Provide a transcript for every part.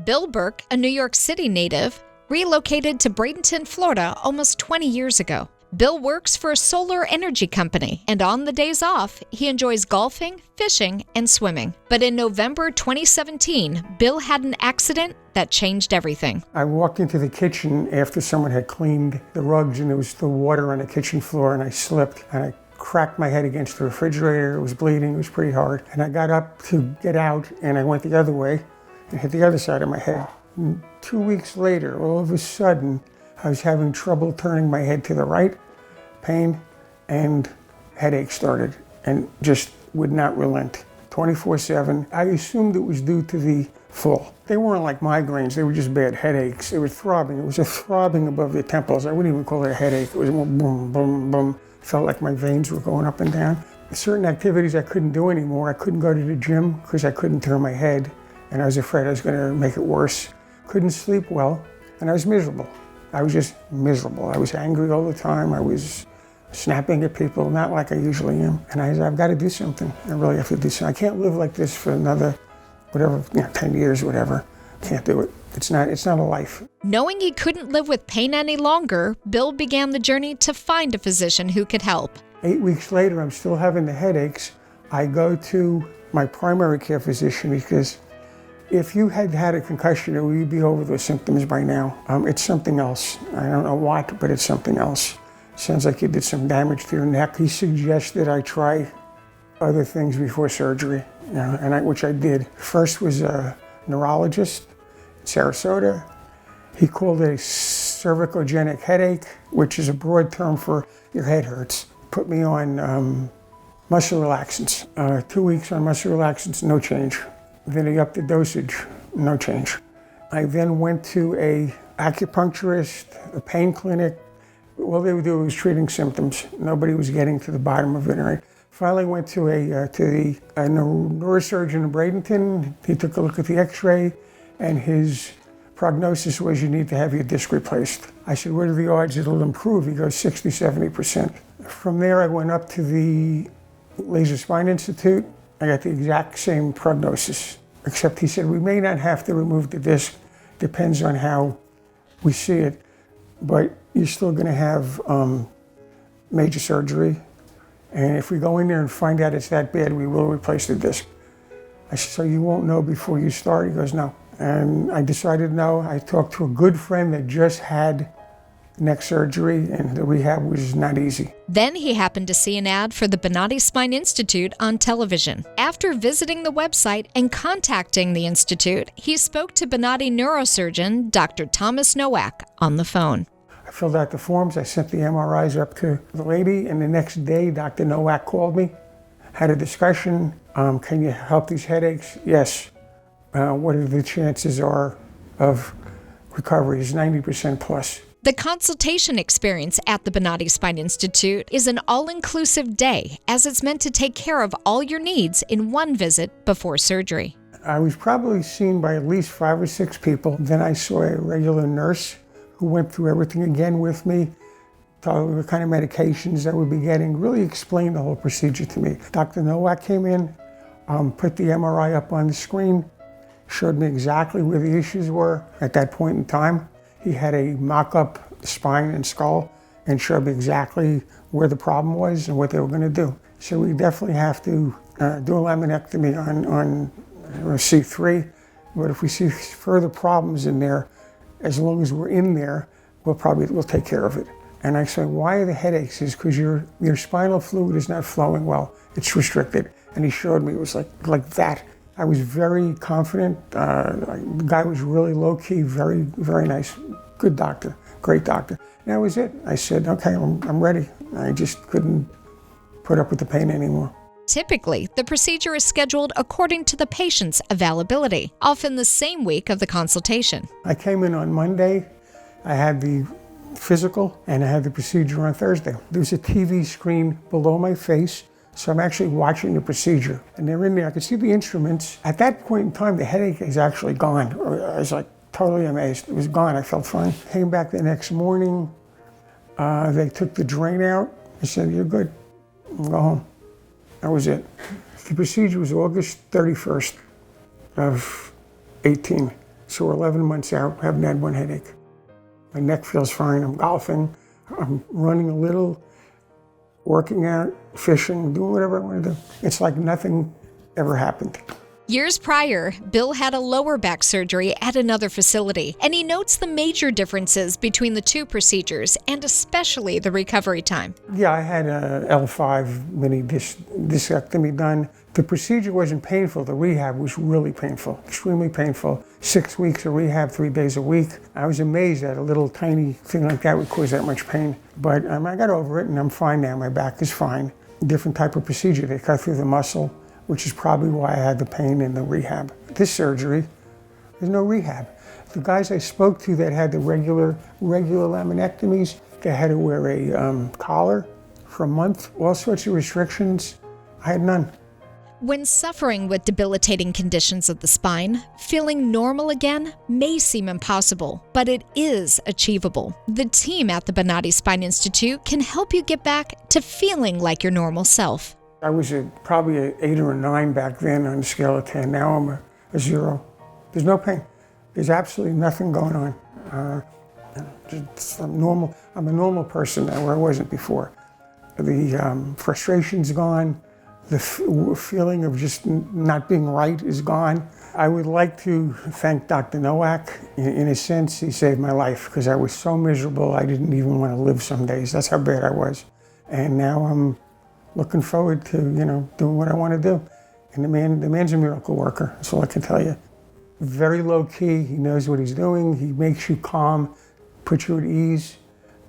Bill Burke, a New York City native, relocated to Bradenton, Florida almost 20 years ago. Bill works for a solar energy company, and on the days off, he enjoys golfing, fishing, and swimming. But in November 2017, Bill had an accident that changed everything. I walked into the kitchen after someone had cleaned the rugs, and there was still water on the kitchen floor, and I slipped, and I cracked my head against the refrigerator. It was bleeding. It was pretty hard. And I got up to get out, and I went the other way and hit the other side of my head. And 2 weeks later, all of a sudden, I was having trouble turning my head to the right, pain, and headache started, and just would not relent. 24/7. I assumed it was due to the fall. They weren't like migraines, they were just bad headaches. They were throbbing. It was a throbbing above the temples. I wouldn't even call it a headache. It was boom, boom, boom. Felt like my veins were going up and down. Certain activities I couldn't do anymore. I couldn't go to the gym because I couldn't turn my head, and I was afraid I was going to make it worse. Couldn't sleep well, and I was miserable. I was just miserable. I was angry all the time. I was snapping at people, not like I usually am. And I've got to do something. I really have to do something. I can't live like this for another, 10 years, whatever. Can't do it. It's not a life. Knowing he couldn't live with pain any longer, Bill began the journey to find a physician who could help. 8 weeks later, I'm still having the headaches. I go to my primary care physician because if you had had a concussion, you'd be over those symptoms by now. It's something else. I don't know what, but it's something else. Sounds like you did some damage to your neck. He suggested I try other things before surgery, which I did. First was a neurologist in Sarasota. He called it a cervicogenic headache, which is a broad term for your head hurts. Put me on muscle relaxants. 2 weeks on muscle relaxants, no change. Then he upped the dosage, no change. I then went to a acupuncturist, a pain clinic. All they would do was treating symptoms. Nobody was getting to the bottom of it. Right? Finally went to a neurosurgeon in Bradenton. He took a look at the x-ray, and his prognosis was you need to have your disc replaced. I said, what are the odds it'll improve? He goes 60, 70%. From there, I went up to the Laser Spine Institute. I got the exact same prognosis, except he said, we may not have to remove the disc. Depends on how we see it, but you're still going to have major surgery. And if we go in there and find out it's that bad, we will replace the disc. I said, so you won't know before you start? He goes, no. And I decided no. I talked to a good friend that just had neck surgery, and the rehab was not easy. Then he happened to see an ad for the Bonati Spine Institute on television. After visiting the website and contacting the institute, he spoke to Bonati neurosurgeon Dr. Thomas Nowak on the phone. I filled out the forms. I sent the MRIs up to the lady, and the next day, Dr. Nowak called me, had a discussion. Can you help these headaches? Yes. What are the chances are of recovery? Is 90% plus. The consultation experience at the Bonati Spine Institute is an all-inclusive day, as it's meant to take care of all your needs in one visit before surgery. I was probably seen by at least 5 or 6 people. Then I saw a regular nurse who went through everything again with me, told me what kind of medications I would be getting, really explained the whole procedure to me. Dr. Nowak came in, put the MRI up on the screen, showed me exactly where the issues were at that point in time. He had a mock-up spine and skull and showed me exactly where the problem was and what they were going to do. So we definitely have to do a laminectomy on C3, but if we see further problems in there, as long as we're in there, we'll take care of it. And I said, why are the headaches? Is because your spinal fluid is not flowing well. It's restricted. And he showed me, it was like that. I was very confident. The guy was really low-key, very, very nice. Good doctor, great doctor. And that was it. I said, okay, I'm ready. I just couldn't put up with the pain anymore. Typically, the procedure is scheduled according to the patient's availability, often the same week of the consultation. I came in on Monday. I had the physical, and I had the procedure on Thursday. There's a TV screen below my face, so I'm actually watching the procedure. And they're in there. I could see the instruments. At that point in time, the headache is actually gone. I was like totally amazed. It was gone. I felt fine. Came back the next morning. They took the drain out. I said, you're good. Go home. That was it. The procedure was August 31st of 18. So we're 11 months out, haven't had one headache. My neck feels fine, I'm golfing, I'm running a little, working out, fishing, doing whatever I want to do. It's like nothing ever happened. Years prior, Bill had a lower back surgery at another facility, and he notes the major differences between the two procedures, and especially the recovery time. Yeah, I had a L5 mini discectomy done. The procedure wasn't painful. The rehab was really painful, extremely painful. 6 weeks of rehab, 3 days a week. I was amazed that a little tiny thing like that would cause that much pain. But I got over it and I'm fine now. My back is fine. Different type of procedure. They cut through the muscle, which is probably why I had the pain in the rehab. This surgery, there's no rehab. The guys I spoke to that had the regular laminectomies, they had to wear a collar for a month, all sorts of restrictions. I had none. When suffering with debilitating conditions of the spine, feeling normal again may seem impossible, but it is achievable. The team at the Bonati Spine Institute can help you get back to feeling like your normal self. I was probably an 8 or a 9 back then on a scale of 10. Now I'm a 0. There's no pain. There's absolutely nothing going on. I'm a normal person now where I wasn't before. The frustration's gone. The feeling of just not being right is gone. I would like to thank Dr. Nowak. In a sense, he saved my life because I was so miserable I didn't even want to live some days. That's how bad I was. And now I'm looking forward to, doing what I want to do. And the man's a miracle worker. That's all I can tell you. Very low key. He knows what he's doing. He makes you calm, puts you at ease,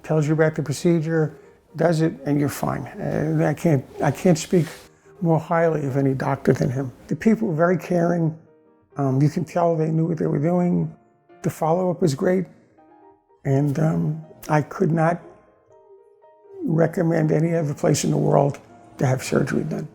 tells you about the procedure, does it, and you're fine. I can't speak more highly of any doctor than him. The people were very caring. You can tell they knew what they were doing. The follow-up was great. And I could not recommend any other place in the world to have surgery done.